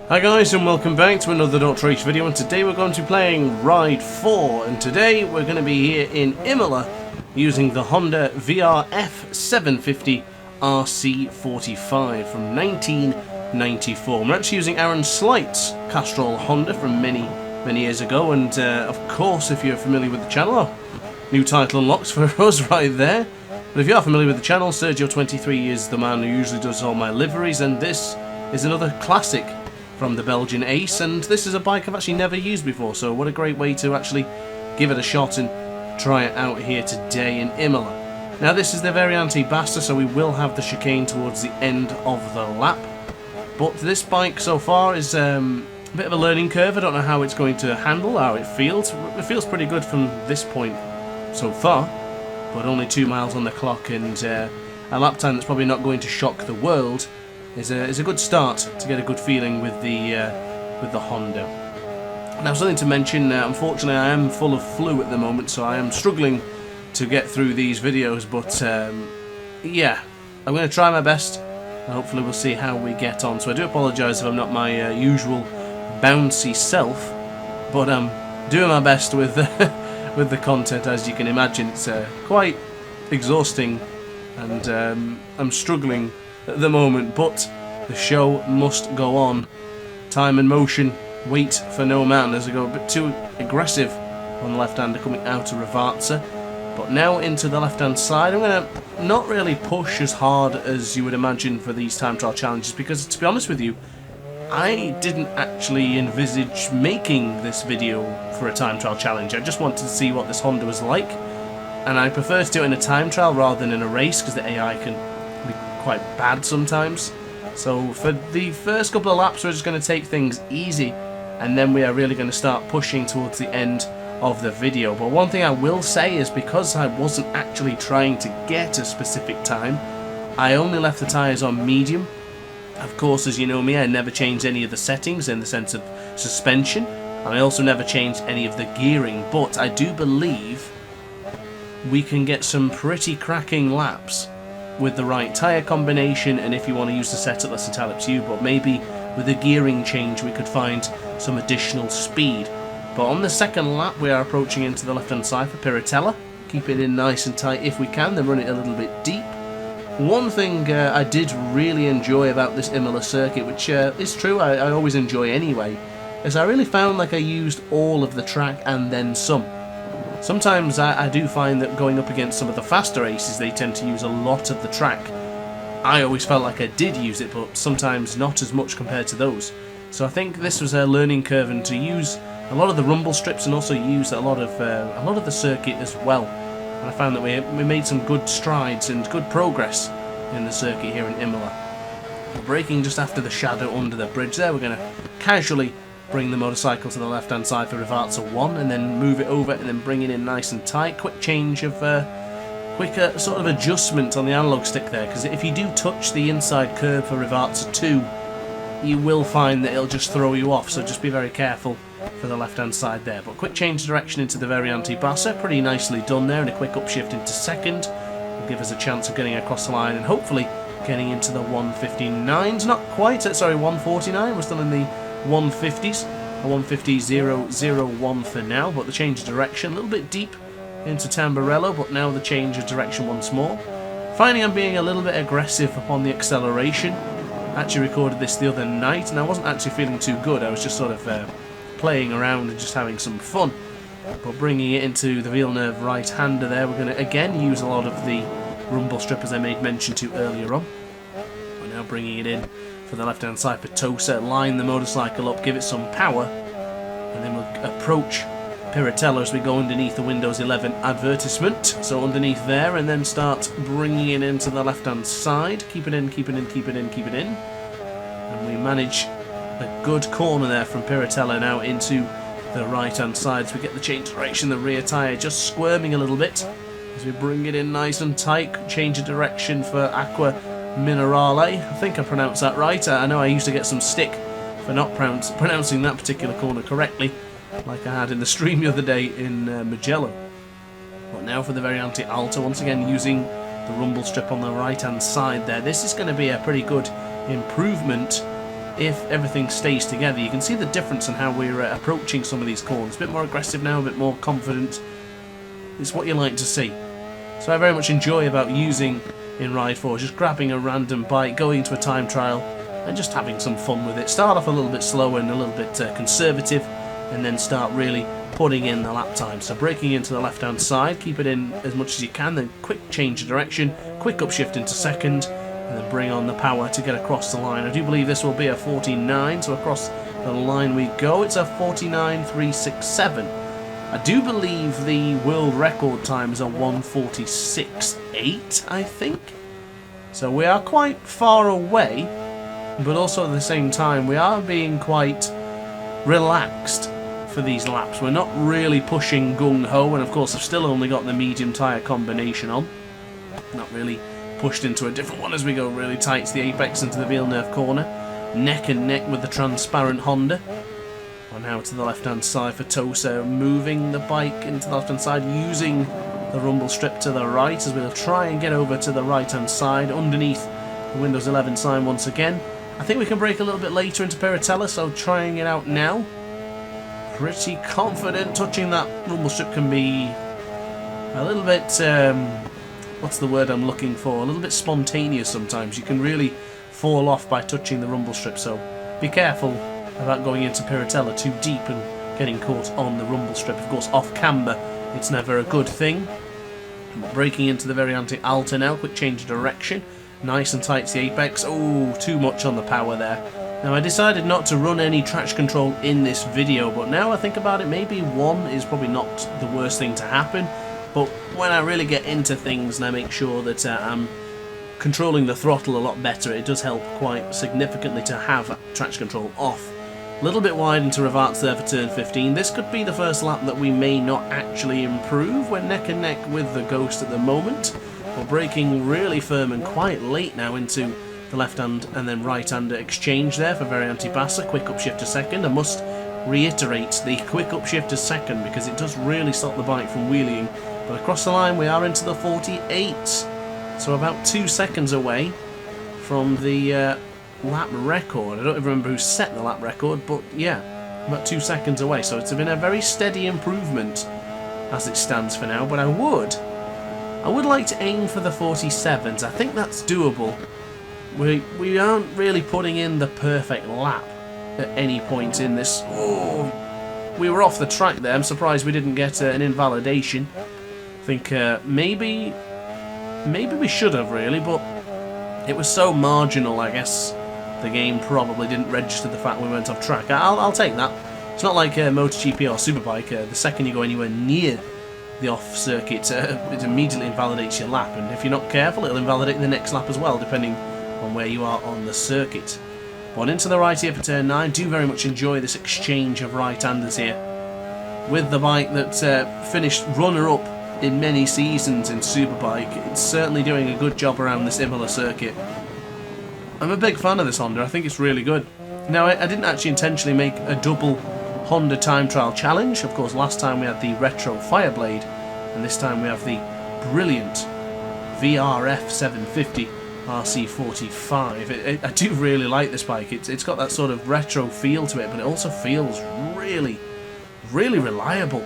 Hi guys, and welcome back to another DrAce video, and today we're going to be playing Ride 4, and today we're going to be here in Imola using the Honda VRF750 RC45 from 1994. We're actually using Aaron Slight's Castrol Honda from many years ago, and of course, if you're familiar with the channel, new title unlocks for us right there. But if you are familiar with the channel, SirChioXXIII is the man who usually does all my liveries, and this is another classic from the Belgian Ace, and this is a bike I've actually never used before, so what a great way to actually give it a shot and try it out here today in Imola. Now this is the Variante Bassa, so we will have the chicane towards the end of the lap, but this bike so far is a bit of a learning curve. I don't know how it's going to handle, how it feels. It feels pretty good from this point so far, but only 2 miles on the clock, and a lap time that's probably not going to shock the world is a good start to get a good feeling with the Honda. Now, something to mention, unfortunately I am full of flu at the moment, so I am struggling to get through these videos, but yeah, I'm going to try my best, and hopefully we'll see how we get on. So I do apologise if I'm not my usual bouncy self, but I'm doing my best with with the content. As you can imagine, it's quite exhausting, and I'm struggling at the moment, but the show must go on. Time and motion wait for no man, as I go a bit too aggressive on the left-hander coming out of Rivarza. But now into the left-hand side, I'm going to not really push as hard as you would imagine for these time trial challenges, because to be honest with you, I didn't actually envisage making this video for a time trial challenge. I just wanted to see what this Honda was like, and I prefer to do it in a time trial rather than in a race, because the AI can be quite bad sometimes. So for the first couple of laps we're just going to take things easy, and then we are really going to start pushing towards the end of the video. But one thing I will say is, because I wasn't actually trying to get a specific time, I only left the tyres on medium. Of course, as you know me, I never changed any of the settings in the sense of suspension, and I also never changed any of the gearing, but I do believe we can get some pretty cracking laps with the right tyre combination, and if you want to use the setup, that's entirely up to you, but maybe with a gearing change we could find some additional speed. But on the second lap we are approaching into the left hand side for Piratella. Keep it in nice and tight if we can, then run it a little bit deep. One thing I did really enjoy about this Imola circuit, which is true, I always enjoy anyway, is I really found like I used all of the track and then some. Sometimes I do find that going up against some of the faster aces, they tend to use a lot of the track. I always felt like I did use it, but sometimes not as much compared to those. So I think this was a learning curve, and to use a lot of the rumble strips and also use a lot of the circuit as well. And I found that we made some good strides and good progress in the circuit here in Imola. We're braking just after the shadow under the bridge there. We're going to casually bring the motorcycle to the left hand side for Rivarza 1, and then move it over and then bring it in nice and tight. Quick change of quick sort of adjustment on the analog stick there, because if you do touch the inside curve for Rivarza 2, you will find that it'll just throw you off, so just be very careful for the left hand side there. But quick change of direction into the Variante Bassa, pretty nicely done there, and a quick upshift into second will give us a chance of getting across the line and hopefully getting into the 159s. Not quite, sorry, 149, we're still in the 150s, a 150.001 for now, but the change of direction, a little bit deep into Tamburello, but now the change of direction once more. Finding I'm being a little bit aggressive upon the acceleration. Actually recorded this the other night, and I wasn't actually feeling too good. I was just sort of playing around and just having some fun. But bringing it into the Villeneuve right-hander there, we're going to again use a lot of the rumble strip as I made mention to earlier on. We're now bringing it in for the left-hand side for Tosa, line the motorcycle up, give it some power, and then we'll approach Piratella as we go underneath the Windows 11 advertisement, so underneath there, and then start bringing it into the left-hand side. Keep it in, keep it in, keep it in, keep it in. And we manage a good corner there from Piratella now into the right-hand side, so we get the change of direction, the rear tyre just squirming a little bit as we bring it in nice and tight. Change of direction for Aqua Minerale, I think I pronounced that right. I know I used to get some stick for not pronouncing that particular corner correctly, like I had in the stream the other day in Mugello. But now for the Variante Alta, once again using the rumble strip on the right hand side there. This is going to be a pretty good improvement if everything stays together. You can see the difference in how we're approaching some of these corners. A bit more aggressive now, a bit more confident. It's what you like to see. So I very much enjoy about using in Ride 4, just grabbing a random bike, going to a time trial, and just having some fun with it. Start off a little bit slower and a little bit conservative, and then start really putting in the lap time. So braking into the left-hand side, keep it in as much as you can, then quick change of direction, quick upshift into second, and then bring on the power to get across the line. I do believe this will be a 49, so across the line we go. It's a 49.367. I do believe the world record time is a 1:46.8, I think. So we are quite far away, but also at the same time we are being quite relaxed for these laps. We're not really pushing gung-ho, and of course I've still only got the medium tyre combination on. Not really pushed into a different one as we go really tight to the apex into the Villeneuve corner. Neck and neck with the transparent Honda. And now to the left-hand side for Tosa, moving the bike into the left-hand side, using the rumble strip to the right as we'll try and get over to the right-hand side, underneath the Windows 11 sign once again. I think we can brake a little bit later into Piratella, so trying it out now. Pretty confident. Touching that rumble strip can be a little bit, what's the word I'm looking for? A little bit spontaneous sometimes. You can really fall off by touching the rumble strip, so be careful about going into Piratella too deep and getting caught on the rumble strip. Of course, off camber, it's never a good thing. Braking into the very anti-alta now, quick change of direction. Nice and tight to the apex. Oh, too much on the power there. Now, I decided not to run any traction control in this video, but now I think about it, maybe one is probably not the worst thing to happen. But when I really get into things and I make sure that I'm controlling the throttle a lot better, it does help quite significantly to have traction control off. A little bit wide into Revarts there for turn 15. This could be the first lap that we may not actually improve. We're neck and neck with the Ghost at the moment. We're braking really firm and quite late now into the left-hand and then right-hand exchange there for Variante Bassa. Quick upshift to second. I must reiterate the quick upshift to second because it does really stop the bike from wheeling. But across the line we are into the 48. So about 2 seconds away from the lap record. I don't even remember who set the lap record, but yeah, about 2 seconds away. So it's been a very steady improvement as it stands for now. But I would like to aim for the 47s. I think that's doable. We aren't really putting in the perfect lap at any point in this. Oh, we were off the track there. I'm surprised we didn't get an invalidation. I think maybe we should have really, but it was so marginal, I guess. The game probably didn't register the fact we went off track. I'll take that. It's not like MotoGP or Superbike. The second you go anywhere near the off-circuit, it immediately invalidates your lap. And if you're not careful, it'll invalidate the next lap as well, depending on where you are on the circuit. But into the right here for turn 9. Do very much enjoy this exchange of right-handers here. With the bike that finished runner-up in many seasons in Superbike, it's certainly doing a good job around this Imola circuit. I'm a big fan of this Honda. I think it's really good. Now, I didn't actually intentionally make a double Honda time trial challenge. Of course, last time we had the retro Fireblade, and this time we have the brilliant VRF750 RC45. I do really like this bike. It's got that sort of retro feel to it, but it also feels really, really reliable.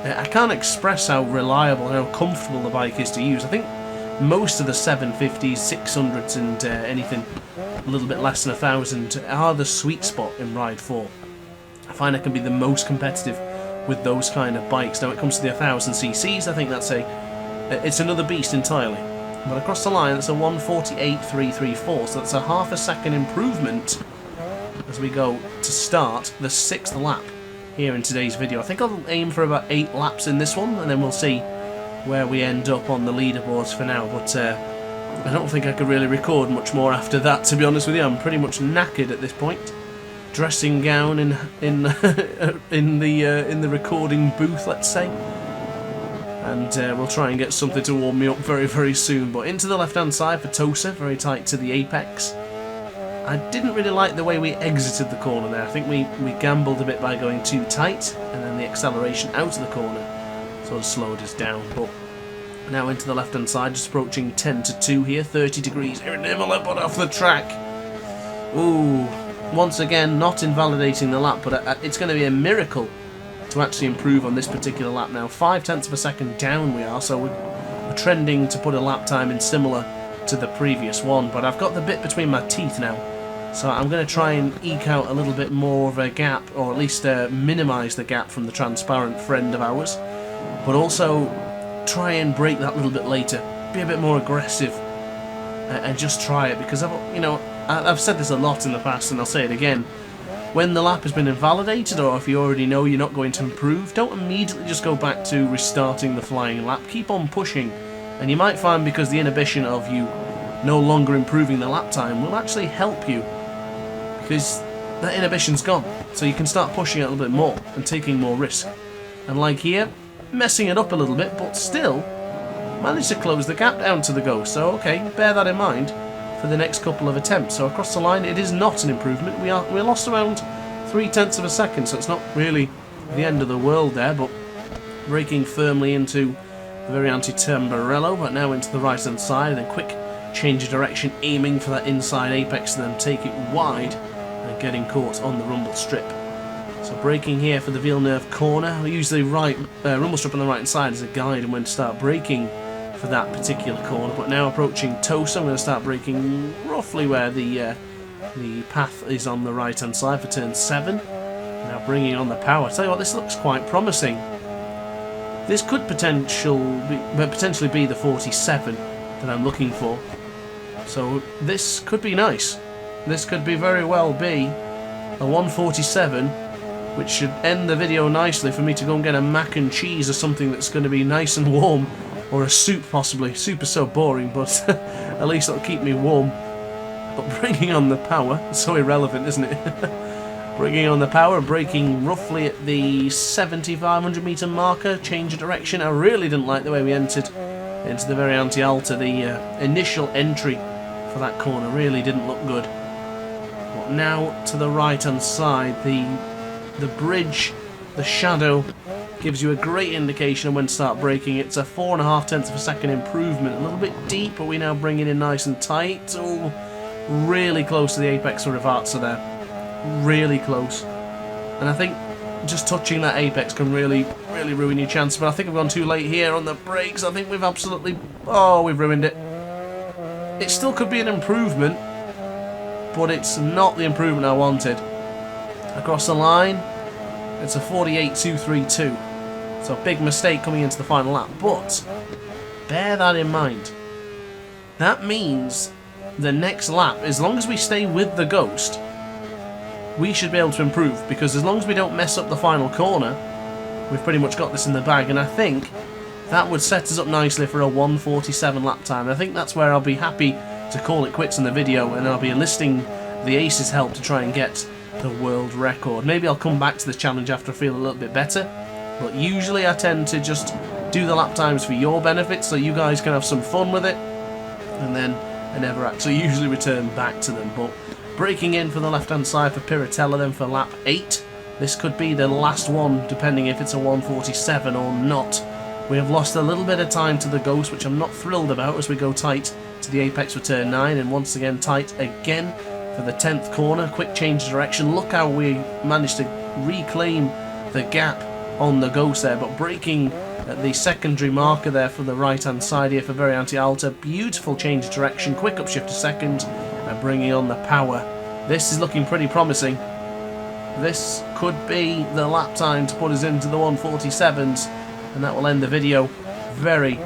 I can't express how reliable and how comfortable the bike is to use. I think most of the 750s, 600s and anything a little bit less than 1,000 are the sweet spot in Ride 4. I find I can be the most competitive with those kind of bikes. Now, when it comes to the 1,000cc's, I think that's it's another beast entirely. But across the line, it's a 1:48.334, so that's a half a second improvement as we go to start the 6th lap here in today's video. I think I'll aim for about 8 laps in this one, and then we'll see where we end up on the leaderboards for now. But I don't think I could really record much more after that, to be honest with you. I'm pretty much knackered at this point. Dressing gown in the recording booth, let's say. And we'll try and get something to warm me up very, very soon. But into the left-hand side for Tosa, very tight to the apex. I didn't really like the way we exited the corner there. I think we gambled a bit by going too tight, and then the acceleration out of the corner sort of slowed us down. But now into the left-hand side, just approaching 10 to 2 here, 30 degrees here in Imola, but off the track. Ooh, once again, not invalidating the lap, but it's going to be a miracle to actually improve on this particular lap now. 0.5 of a second down we are, so we're trending to put a lap time in similar to the previous one, but I've got the bit between my teeth now, so I'm going to try and eke out a little bit more of a gap, or at least minimise the gap from the transparent friend of ours, but also try and brake that little bit later, be a bit more aggressive, and just try it, because I've said this a lot in the past and I'll say it again. When the lap has been invalidated, or if you already know you're not going to improve, don't immediately just go back to restarting the flying lap. Keep on pushing, and you might find, because the inhibition of you no longer improving the lap time will actually help you, because that inhibition's gone, so you can start pushing it a little bit more and taking more risk. And like here, messing it up a little bit, but still managed to close the gap down to the Ghost. So okay, bear that in mind for the next couple of attempts. So across the line, it is not an improvement. We lost around 0.3 of a second, so it's not really the end of the world there, but braking firmly into the very anti-turn Barello, but now into the right hand side, and then quick change of direction, aiming for that inside apex, and then take it wide and getting caught on the rumble strip. So braking here for the Villeneuve corner. We use the rumble strip on the right hand side as a guide and when to start braking for that particular corner, but now approaching Tosa, I'm going to start braking roughly where the path is on the right hand side for turn 7. Now bringing on the power. Tell you what, this looks quite promising. This could potentially be the 47 that I'm looking for. So this could be nice. This could very well be a 147, which should end the video nicely for me to go and get a mac and cheese or something that's going to be nice and warm. Or a soup, possibly. Soup is so boring, but at least it'll keep me warm. But bringing on the power, it's so irrelevant, isn't it? Bringing on the power, braking roughly at the 7,500 metre marker, change of direction. I really didn't like the way we entered into the very anti-alta. The initial entry for that corner really didn't look good. But now to the right-hand side, the bridge, the shadow, gives you a great indication of when to start braking. It's a 4.5 of a second improvement. A little bit deep, but we now bring it in nice and tight. Oh, really close to the apex for Rivarza there. Really close. And I think just touching that apex can really ruin your chances. But I think I've gone too late here on the brakes. I think we've absolutely... Oh, we've ruined it. It still could be an improvement, but it's not the improvement I wanted. Across the line, it's a 48.232. So a big mistake coming into the final lap, but bear that in mind. That means the next lap, as long as we stay with the Ghost, we should be able to improve, because as long as we don't mess up the final corner, we've pretty much got this in the bag, and I think that would set us up nicely for a 147 lap time. I think that's where I'll be happy to call it quits in the video, and I'll be enlisting the Ace's help to try and get the world record. Maybe I'll come back to this challenge after I feel a little bit better, but usually I tend to just do the lap times for your benefit so you guys can have some fun with it, and then I never actually usually return back to them. But braking in for the left hand side for Piratella then for lap 8. This could be the last one, depending if it's a 147 or not. We have lost a little bit of time to the Ghost, which I'm not thrilled about, as we go tight to the apex for turn 9, and once again tight again for the 10th corner. Quick change of direction. Look how we managed to reclaim the gap on the Ghost there, but braking at the secondary marker there for the right hand side here for very anti-alta. Beautiful change of direction, quick upshift to second, and bringing on the power. This is looking pretty promising. This could be the lap time to put us into the 147s, and that will end the video. Very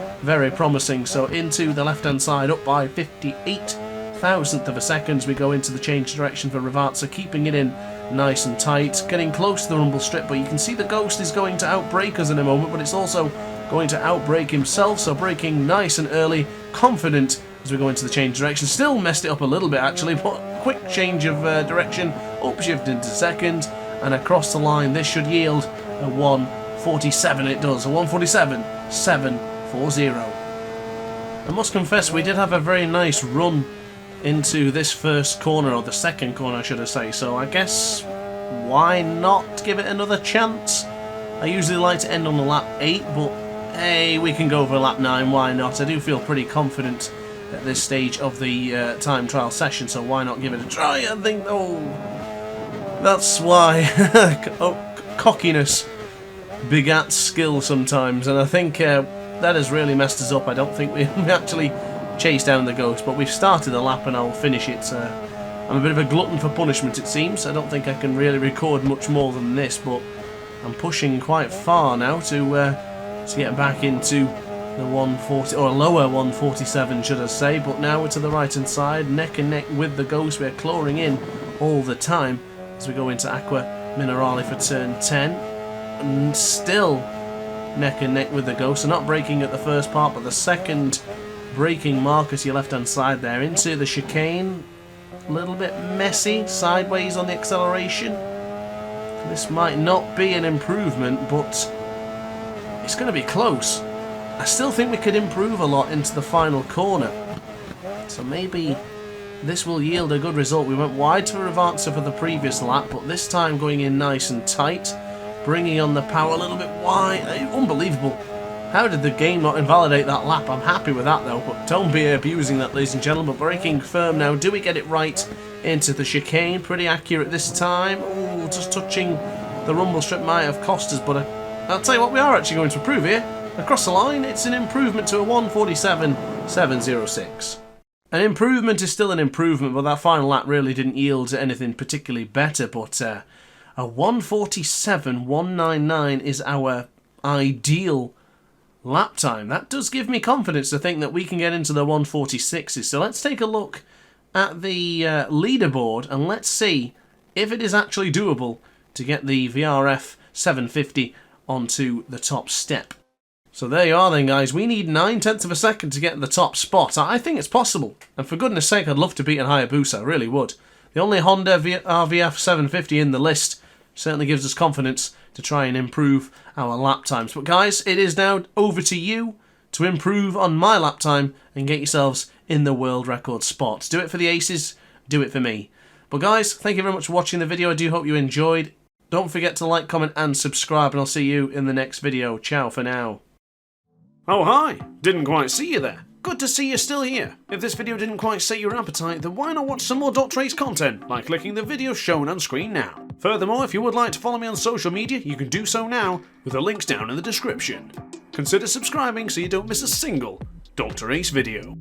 promising. So into the left hand side, up by 58,000th of a second as we go into the change direction for Rivarza, keeping it in nice and tight, getting close to the rumble strip, but you can see the Ghost is going to outbrake us in a moment, but it's also going to outbrake himself, so braking nice and early, confident as we go into the change direction. Still messed it up a little bit actually, but quick change of direction, upshift into second, and across the line. This should yield a 147. It does, a 147.740. I must confess, we did have a very nice run into this first corner, or the second corner should I say, so I guess why not give it another chance? I usually like to end on the lap 8, but hey, we can go for lap 9, why not? I do feel pretty confident at this stage of the time trial session, so why not give it a try? I think, oh, That's why cockiness begats skill sometimes, and I think that has really messed us up. I don't think we actually chased down the ghost, but we've started the lap and I'll finish it. I'm a bit of a glutton for punishment, it seems. I don't think I can really record much more than this, but I'm pushing quite far now to get back into the 140, or lower 147 should I say, but now we're to the right hand side, neck and neck with the ghost. We're clawing in all the time as we go into Aqua Minerale for turn 10, and still neck and neck with the ghost. So not braking at the first part, but the second braking marker to your left hand side there into the chicane. A little bit messy sideways on the acceleration. This might not be an improvement, but it's going to be close. I still think we could improve a lot into the final corner, so maybe this will yield a good result. We went wide to Rivarza for the previous lap, but this time going in nice and tight, bringing on the power a little bit wide. Unbelievable. How did the game not invalidate that lap? I'm happy with that though, but don't be abusing that, ladies and gentlemen. Braking firm now. Do we get it right into the chicane? Pretty accurate this time. Ooh, just touching the rumble strip might have cost us, but I'll tell you what, we are actually going to improve here. Across the line, it's an improvement to a 147.706. An improvement is still an improvement, but that final lap really didn't yield anything particularly better. But a 147.199 is our ideal lap time. That does give me confidence to think that we can get into the 146s. So let's take a look at the leaderboard and let's see if it is actually doable to get the VRF750 onto the top step. So there you are then, guys. We need 9/10 of a second to get the top spot. I think it's possible. And for goodness sake, I'd love to beat an Hayabusa. I really would. The only Honda VRF750 in the list certainly gives us confidence to try and improve our lap times. But guys, it is now over to you to improve on my lap time and get yourselves in the world record spot. Do it for the aces, do it for me. But guys, thank you very much for watching the video. I do hope you enjoyed. Don't forget to like, comment and subscribe, and I'll see you in the next video. Ciao for now. Oh hi, didn't quite see you there. Good to see you're still here. If this video didn't quite set your appetite, then why not watch some more DrAce content by clicking the video shown on screen now. Furthermore, if you would like to follow me on social media, you can do so now with the links down in the description. Consider subscribing so you don't miss a single DrAce video.